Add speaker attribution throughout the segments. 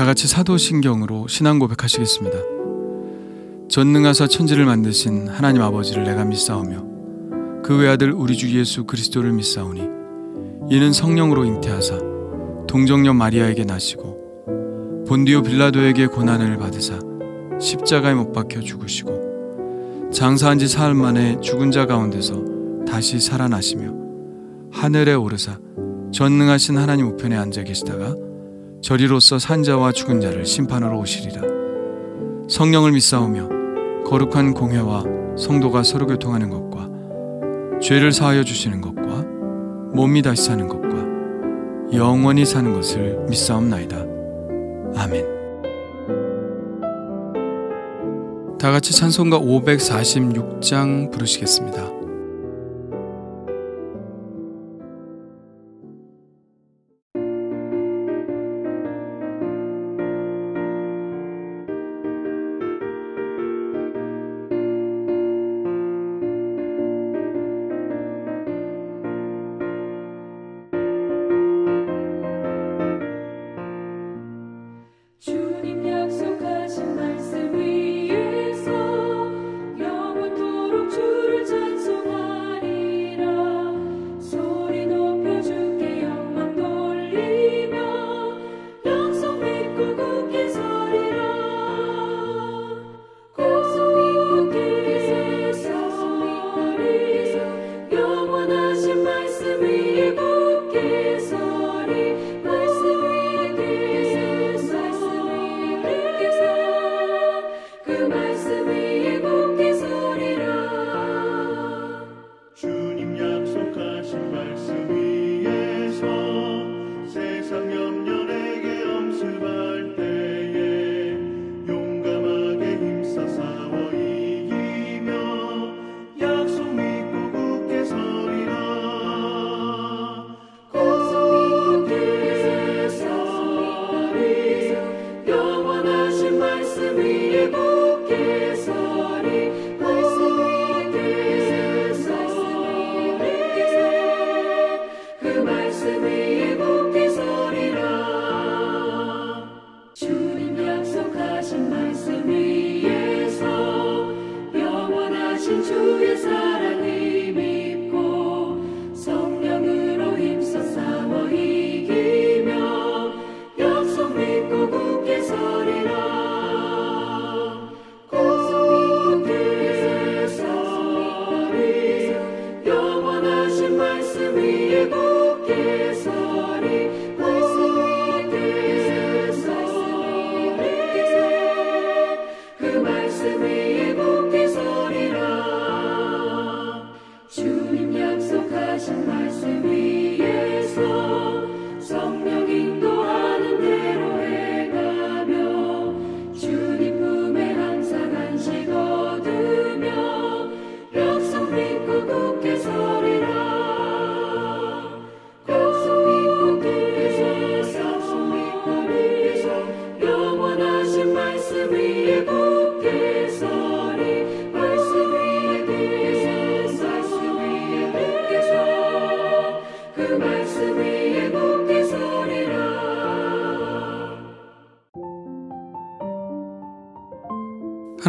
Speaker 1: 다 같이 사도신경으로 신앙 고백하시겠습니다. 전능하사 천지를 만드신 하나님 아버지를 내가 믿사오며 그 외아들 우리 주 예수 그리스도를 믿사오니 이는 성령으로 잉태하사 동정녀 마리아에게 나시고 본디오 빌라도에게 고난을 받으사 십자가에 못 박혀 죽으시고 장사한 지 사흘 만에 죽은 자 가운데서 다시 살아나시며 하늘에 오르사 전능하신 하나님 우편에 앉아 계시다가 저리로서 산 자와 죽은 자를 심판하러 오시리라. 성령을 믿사오며 거룩한 공회와 성도가 서로 교통하는 것과 죄를 사하여 주시는 것과 몸이 다시 사는 것과 영원히 사는 것을 믿사옵나이다. 아멘. 다 같이 찬송가 546장 부르시겠습니다.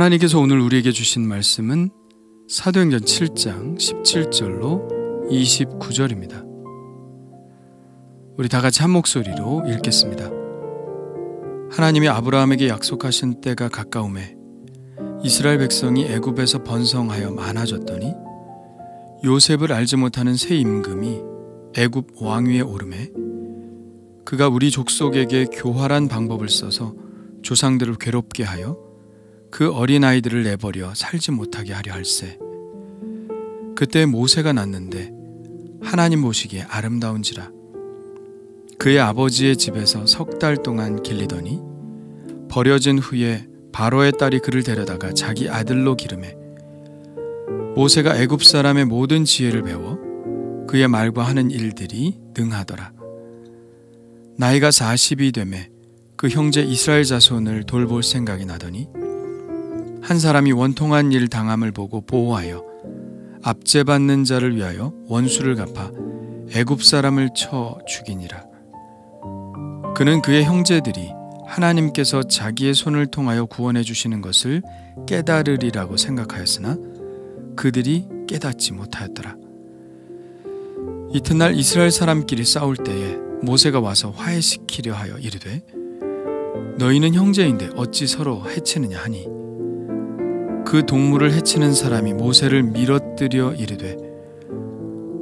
Speaker 1: 하나님께서 오늘 우리에게 주신 말씀은 사도행전 7장 17절로 29절입니다. 우리 다 같이 한 목소리로 읽겠습니다. 하나님이 아브라함에게 약속하신 때가 가까우매 이스라엘 백성이 애굽에서 번성하여 많아졌더니 요셉을 알지 못하는 새 임금이 애굽 왕위에 오르매 그가 우리 족속에게 교활한 방법을 써서 조상들을 괴롭게 하여 그 어린아이들을 내버려 살지 못하게 하려 할세. 그때 모세가 났는데 하나님 보시기에 아름다운지라. 그의 아버지의 집에서 석 달 동안 길리더니 버려진 후에 바로의 딸이 그를 데려다가 자기 아들로 기르매 모세가 애굽 사람의 모든 지혜를 배워 그의 말과 하는 일들이 능하더라. 나이가 40이 되매 그 형제 이스라엘 자손을 돌볼 생각이 나더니 한 사람이 원통한 일 당함을 보고 보호하여 압제받는 자를 위하여 원수를 갚아 애굽 사람을 쳐 죽이니라. 그는 그의 형제들이 하나님께서 자기의 손을 통하여 구원해 주시는 것을 깨달으리라고 생각하였으나 그들이 깨닫지 못하였더라. 이튿날 이스라엘 사람끼리 싸울 때에 모세가 와서 화해시키려 하여 이르되 너희는 형제인데 어찌 서로 해치느냐 하니 그 동물을 해치는 사람이 모세를 밀어뜨려 이르되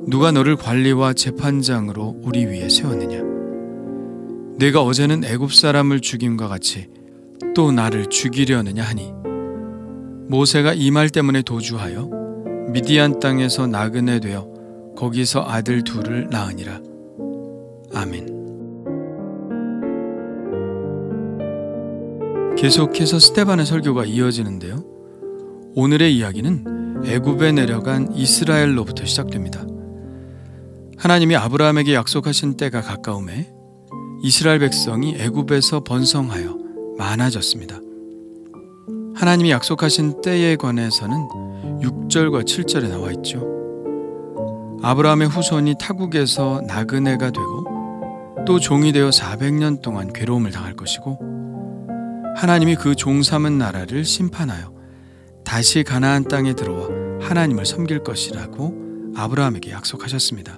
Speaker 1: 누가 너를 관리와 재판장으로 우리 위에 세웠느냐 내가 어제는 애굽 사람을 죽임과 같이 또 나를 죽이려느냐 하니 모세가 이 말 때문에 도주하여 미디안 땅에서 나그네 되어 거기서 아들 둘을 낳으니라. 아멘. 계속해서 스데반의 설교가 이어지는데요. 오늘의 이야기는 애굽에 내려간 이스라엘로부터 시작됩니다. 하나님이 아브라함에게 약속하신 때가 가까움에 이스라엘 백성이 애굽에서 번성하여 많아졌습니다. 하나님이 약속하신 때에 관해서는 6절과 7절에 나와 있죠. 아브라함의 후손이 타국에서 나그네가 되고 또 종이 되어 400년 동안 괴로움을 당할 것이고 하나님이 그 종 삼은 나라를 심판하여 다시 가나안 땅에 들어와 하나님을 섬길 것이라고 아브라함에게 약속하셨습니다.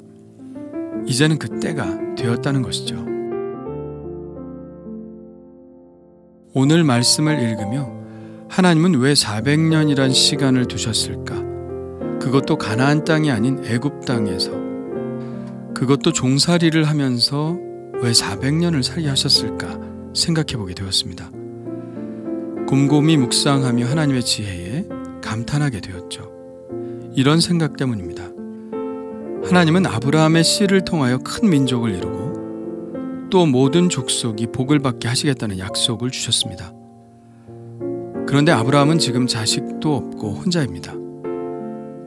Speaker 1: 이제는 그 때가 되었다는 것이죠. 오늘 말씀을 읽으며 하나님은 왜 400년이란 시간을 두셨을까? 그것도 가나안 땅이 아닌 애굽 땅에서, 그것도 종살이를 하면서 왜 400년을 살게 하셨을까 생각해 보게 되었습니다. 곰곰이 묵상하며 하나님의 지혜에 감탄하게 되었죠. 이런 생각 때문입니다. 하나님은 아브라함의 씨를 통하여 큰 민족을 이루고 또 모든 족속이 복을 받게 하시겠다는 약속을 주셨습니다. 그런데 아브라함은 지금 자식도 없고 혼자입니다.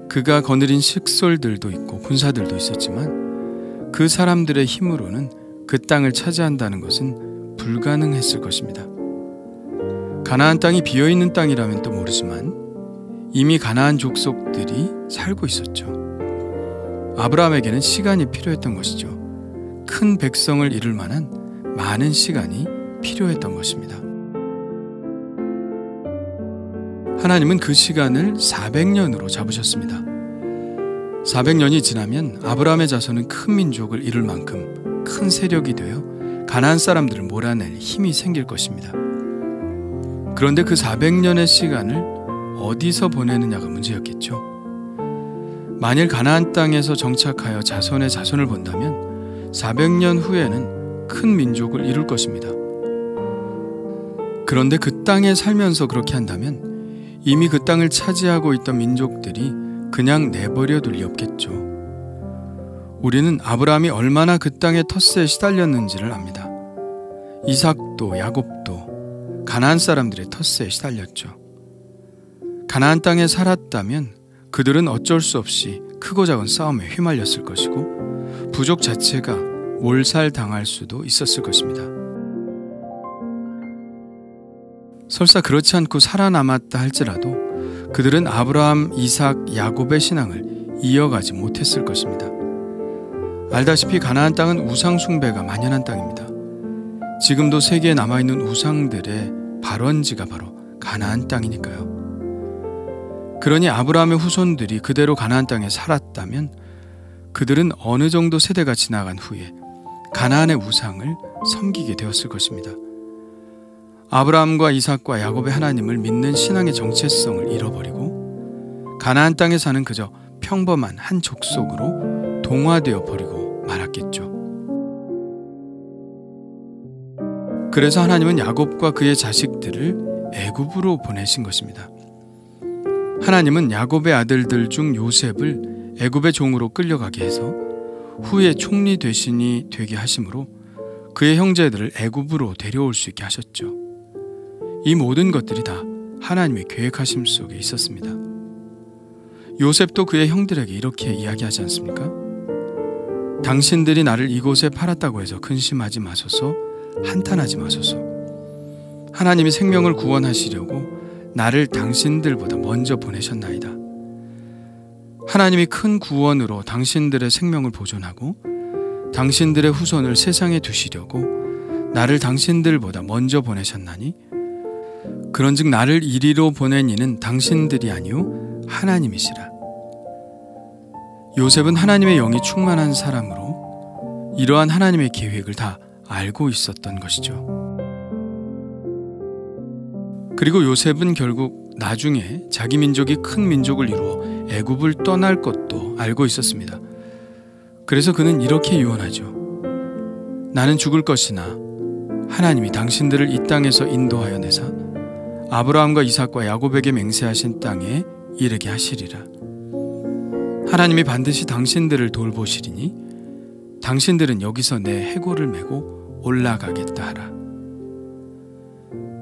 Speaker 1: 그가 거느린 식솔들도 있고 군사들도 있었지만 그 사람들의 힘으로는 그 땅을 차지한다는 것은 불가능했을 것입니다. 가나안 땅이 비어있는 땅이라면 또 모르지만 이미 가나안 족속들이 살고 있었죠. 아브라함에게는 시간이 필요했던 것이죠. 큰 백성을 이룰 만한 많은 시간이 필요했던 것입니다. 하나님은 그 시간을 400년으로 잡으셨습니다. 400년이 지나면 아브라함의 자손은 큰 민족을 이룰 만큼 큰 세력이 되어 가나안 사람들을 몰아낼 힘이 생길 것입니다. 그런데 그 400년의 시간을 어디서 보내느냐가 문제였겠죠. 만일 가나안 땅에서 정착하여 자손의 자손을 본다면 400년 후에는 큰 민족을 이룰 것입니다. 그런데 그 땅에 살면서 그렇게 한다면 이미 그 땅을 차지하고 있던 민족들이 그냥 내버려 둘 리 없겠죠. 우리는 아브라함이 얼마나 그 땅의 텃세에 시달렸는지를 압니다. 이삭도 야곱도 가나안 사람들의 텃세에 시달렸죠. 가나안 땅에 살았다면 그들은 어쩔 수 없이 크고 작은 싸움에 휘말렸을 것이고 부족 자체가 몰살당할 수도 있었을 것입니다. 설사 그렇지 않고 살아남았다 할지라도 그들은 아브라함, 이삭, 야곱의 신앙을 이어가지 못했을 것입니다. 알다시피 가나안 땅은 우상 숭배가 만연한 땅입니다. 지금도 세계에 남아있는 우상들의 발원지가 바로 가나안 땅이니까요. 그러니 아브라함의 후손들이 그대로 가나안 땅에 살았다면 그들은 어느 정도 세대가 지나간 후에 가나안의 우상을 섬기게 되었을 것입니다. 아브라함과 이삭과 야곱의 하나님을 믿는 신앙의 정체성을 잃어버리고 가나안 땅에 사는 그저 평범한 한 족속으로 동화되어 버리고 말았겠죠. 그래서 하나님은 야곱과 그의 자식들을 애굽으로 보내신 것입니다. 하나님은 야곱의 아들들 중 요셉을 애굽의 종으로 끌려가게 해서 후에 총리 대신이 되게 하심으로 그의 형제들을 애굽으로 데려올 수 있게 하셨죠. 이 모든 것들이 다 하나님의 계획하심 속에 있었습니다. 요셉도 그의 형들에게 이렇게 이야기하지 않습니까? 당신들이 나를 이곳에 팔았다고 해서 근심하지 마소서, 한탄하지 마소서. 하나님이 생명을 구원하시려고 나를 당신들보다 먼저 보내셨나이다. 하나님이 큰 구원으로 당신들의 생명을 보존하고 당신들의 후손을 세상에 두시려고 나를 당신들보다 먼저 보내셨나니 그런즉 나를 이리로 보낸 이는 당신들이 아니요 하나님이시라. 요셉은 하나님의 영이 충만한 사람으로 이러한 하나님의 계획을 다 알고 있었던 것이죠. 그리고 요셉은 결국 나중에 자기 민족이 큰 민족을 이루어 애굽을 떠날 것도 알고 있었습니다. 그래서 그는 이렇게 유언하죠. 나는 죽을 것이나 하나님이 당신들을 이 땅에서 인도하여 내사 아브라함과 이삭과 야곱에게 맹세하신 땅에 이르게 하시리라. 하나님이 반드시 당신들을 돌보시리니 당신들은 여기서 내 해골을 메고 올라가겠다 하라.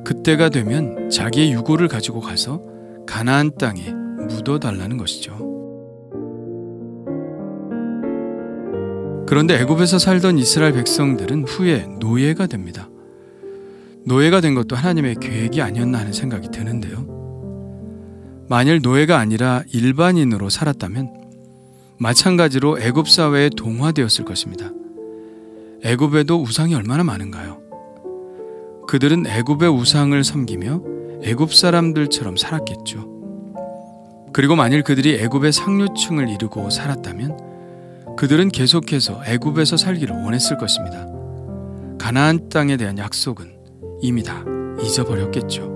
Speaker 1: 그때가 되면 자기의 유골을 가지고 가서 가나안 땅에 묻어달라는 것이죠. 그런데 애굽에서 살던 이스라엘 백성들은 후에 노예가 됩니다. 노예가 된 것도 하나님의 계획이 아니었나 하는 생각이 드는데요. 만일 노예가 아니라 일반인으로 살았다면 마찬가지로 애굽 사회에 동화되었을 것입니다. 애굽에도 우상이 얼마나 많은가요? 그들은 애굽의 우상을 섬기며 애굽 사람들처럼 살았겠죠. 그리고 만일 그들이 애굽의 상류층을 이루고 살았다면 그들은 계속해서 애굽에서 살기를 원했을 것입니다. 가나안 땅에 대한 약속은 이미 다 잊어버렸겠죠.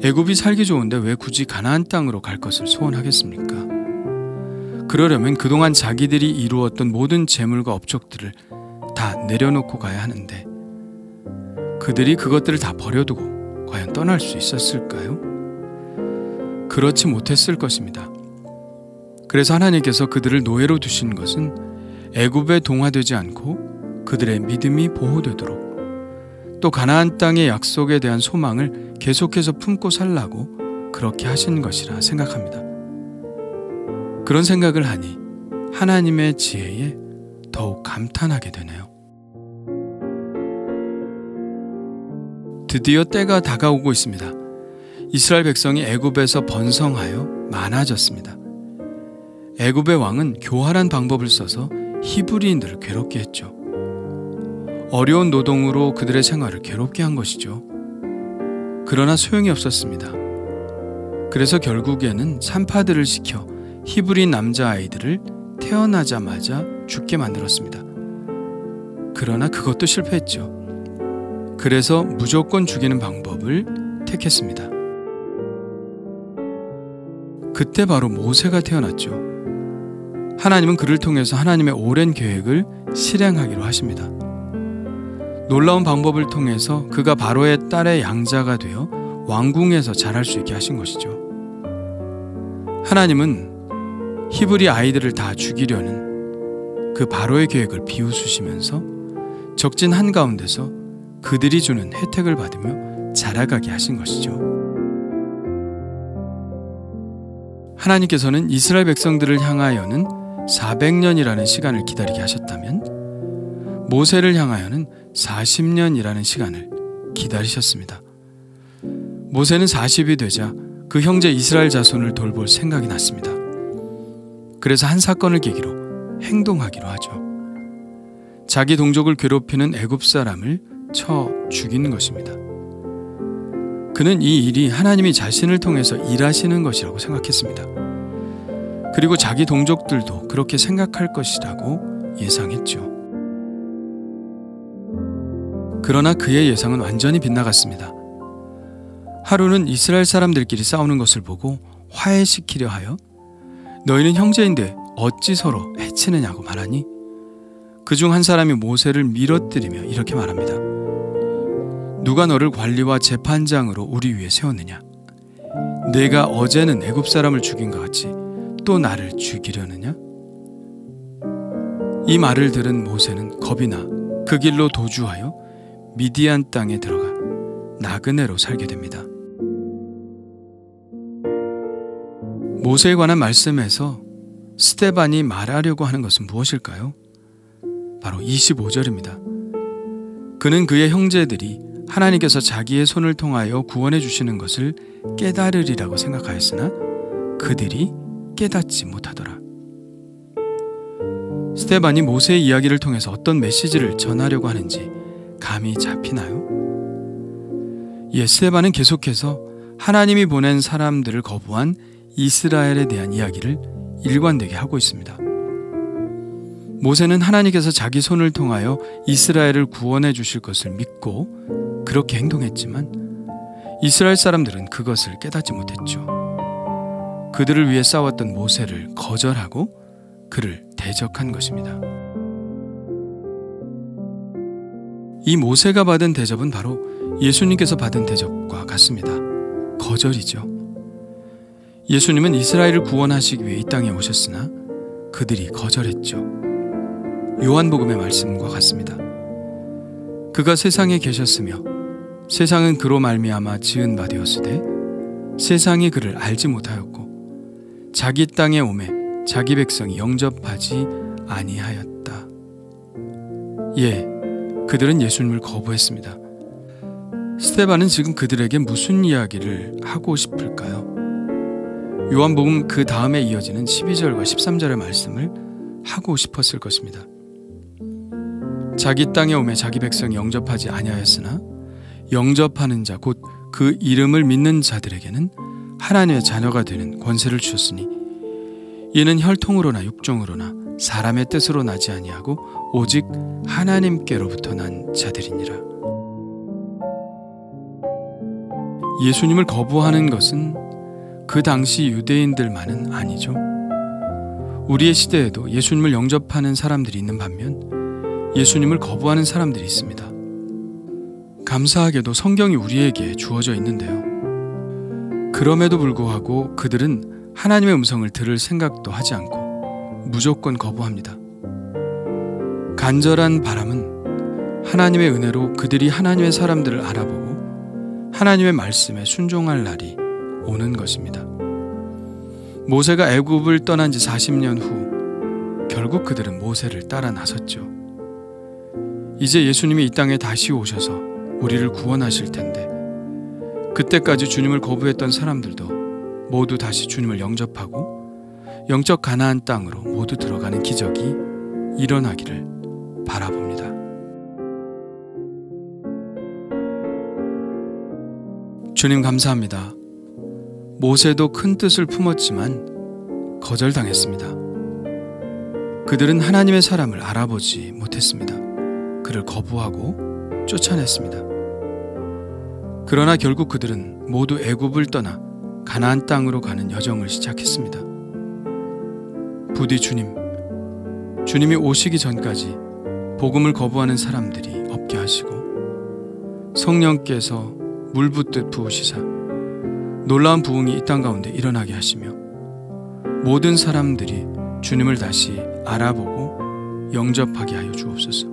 Speaker 1: 애굽이 살기 좋은데 왜 굳이 가나안 땅으로 갈 것을 소원하겠습니까? 그러려면 그동안 자기들이 이루었던 모든 재물과 업적들을 다 내려놓고 가야 하는데 그들이 그것들을 다 버려두고 과연 떠날 수 있었을까요? 그렇지 못했을 것입니다. 그래서 하나님께서 그들을 노예로 두신 것은 애굽에 동화되지 않고 그들의 믿음이 보호되도록 또 가나안 땅의 약속에 대한 소망을 계속해서 품고 살라고 그렇게 하신 것이라 생각합니다. 그런 생각을 하니 하나님의 지혜에 더욱 감탄하게 되네요. 드디어 때가 다가오고 있습니다. 이스라엘 백성이 애굽에서 번성하여 많아졌습니다. 애굽의 왕은 교활한 방법을 써서 히브리인들을 괴롭게 했죠. 어려운 노동으로 그들의 생활을 괴롭게 한 것이죠. 그러나 소용이 없었습니다. 그래서 결국에는 산파들을 시켜 히브리 남자아이들을 태어나자마자 죽게 만들었습니다. 그러나 그것도 실패했죠. 그래서 무조건 죽이는 방법을 택했습니다. 그때 바로 모세가 태어났죠. 하나님은 그를 통해서 하나님의 오랜 계획을 실행하기로 하십니다. 놀라운 방법을 통해서 그가 바로의 딸의 양자가 되어 왕궁에서 자랄 수 있게 하신 것이죠. 하나님은 히브리 아이들을 다 죽이려는 그 바로의 계획을 비웃으시면서 적진 한가운데서 그들이 주는 혜택을 받으며 자라가게 하신 것이죠. 하나님께서는 이스라엘 백성들을 향하여는 400년이라는 시간을 기다리게 하셨다면 모세를 향하여는 40년이라는 시간을 기다리셨습니다. 모세는 40이 되자 그 형제 이스라엘 자손을 돌볼 생각이 났습니다. 그래서 한 사건을 계기로 행동하기로 하죠. 자기 동족을 괴롭히는 애굽 사람을 쳐 죽이는 것입니다. 그는 이 일이 하나님이 자신을 통해서 일하시는 것이라고 생각했습니다. 그리고 자기 동족들도 그렇게 생각할 것이라고 예상했죠. 그러나 그의 예상은 완전히 빗나갔습니다. 하루는 이스라엘 사람들끼리 싸우는 것을 보고 화해시키려 하여 너희는 형제인데 어찌 서로 해치느냐고 말하니 그중 한 사람이 모세를 밀어뜨리며 이렇게 말합니다. 누가 너를 관리와 재판장으로 우리 위에 세웠느냐? 내가 어제는 애굽 사람을 죽인 것 같이 또 나를 죽이려느냐? 이 말을 들은 모세는 겁이 나 그 길로 도주하여 미디안 땅에 들어가 나그네로 살게 됩니다. 모세에 관한 말씀에서 스데반이 말하려고 하는 것은 무엇일까요? 바로 25절입니다. 그는 그의 형제들이 하나님께서 자기의 손을 통하여 구원해 주시는 것을 깨달으리라고 생각하였으나 그들이 깨닫지 못하더라. 스데반이 모세의 이야기를 통해서 어떤 메시지를 전하려고 하는지 감이 잡히나요? 스데반은 계속해서 하나님이 보낸 사람들을 거부한 이스라엘에 대한 이야기를 일관되게 하고 있습니다. 모세는 하나님께서 자기 손을 통하여 이스라엘을 구원해 주실 것을 믿고 그렇게 행동했지만 이스라엘 사람들은 그것을 깨닫지 못했죠. 그들을 위해 싸웠던 모세를 거절하고 그를 대적한 것입니다. 이 모세가 받은 대접은 바로 예수님께서 받은 대접과 같습니다. 거절이죠. 예수님은 이스라엘을 구원하시기 위해 이 땅에 오셨으나 그들이 거절했죠. 요한복음의 말씀과 같습니다. 그가 세상에 계셨으며 세상은 그로 말미암아 지은 바 되었으되 세상이 그를 알지 못하였고 자기 땅에 오매 자기 백성이 영접하지 아니하였다. 그들은 예수님을 거부했습니다. 스데반은 지금 그들에게 무슨 이야기를 하고 싶을까요? 요한복음 그 다음에 이어지는 12절과 13절의 말씀을 하고 싶었을 것입니다. 자기 땅에 오매 자기 백성이 영접하지 아니하였으나 영접하는 자 곧 그 이름을 믿는 자들에게는 하나님의 자녀가 되는 권세를 주셨으니 이는 혈통으로나 육종으로나 사람의 뜻으로 나지 아니하고 오직 하나님께로부터 난 자들이니라. 예수님을 거부하는 것은 그 당시 유대인들만은 아니죠. 우리의 시대에도 예수님을 영접하는 사람들이 있는 반면 예수님을 거부하는 사람들이 있습니다. 감사하게도 성경이 우리에게 주어져 있는데요. 그럼에도 불구하고 그들은 하나님의 음성을 들을 생각도 하지 않고 무조건 거부합니다. 간절한 바람은 하나님의 은혜로 그들이 하나님의 사람들을 알아보고 하나님의 말씀에 순종할 날이 오는 것입니다. 모세가 애굽을 떠난 지 40년 후 결국 그들은 모세를 따라 나섰죠. 이제 예수님이 이 땅에 다시 오셔서 우리를 구원하실 텐데 그때까지 주님을 거부했던 사람들도 모두 다시 주님을 영접하고 영적 가나안 땅으로 모두 들어가는 기적이 일어나기를 바라봅니다. 주님 감사합니다. 모세도 큰 뜻을 품었지만 거절당했습니다. 그들은 하나님의 사람을 알아보지 못했습니다. 그를 거부하고 쫓아냈습니다. 그러나 결국 그들은 모두 애굽을 떠나 가나안 땅으로 가는 여정을 시작했습니다. 부디 주님이 오시기 전까지 복음을 거부하는 사람들이 없게 하시고 성령께서 물 붓듯 부으시사 놀라운 부흥이 이 땅 가운데 일어나게 하시며 모든 사람들이 주님을 다시 알아보고 영접하게 하여 주옵소서.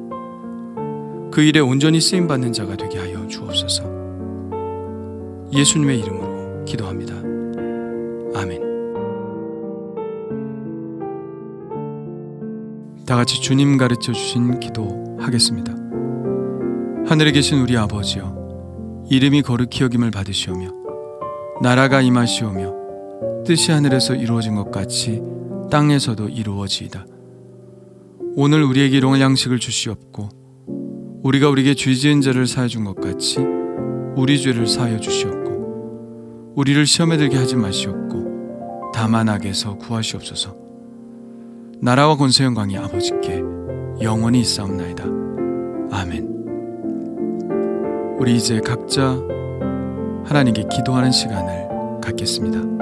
Speaker 1: 그 일에 온전히 쓰임받는 자가 되게 하여 주옵소서. 예수님의 이름으로 기도합니다. 아멘. 다 같이 주님 가르쳐 주신 기도 하겠습니다. 하늘에 계신 우리 아버지여, 이름이 거룩히 여김을 받으시오며 나라가 임하시오며 뜻이 하늘에서 이루어진 것 같이 땅에서도 이루어지이다. 오늘 우리에게 일용할 양식을 주시옵고 우리가 우리에게 죄 지은 자를 사하여 준 것 같이 우리 죄를 사하여 주시옵고 우리를 시험에 들게 하지 마시옵고 다만 악에서 구하시옵소서. 나라와 권세 영광이 아버지께 영원히 있사옵나이다. 아멘. 우리 이제 각자 하나님께 기도하는 시간을 갖겠습니다.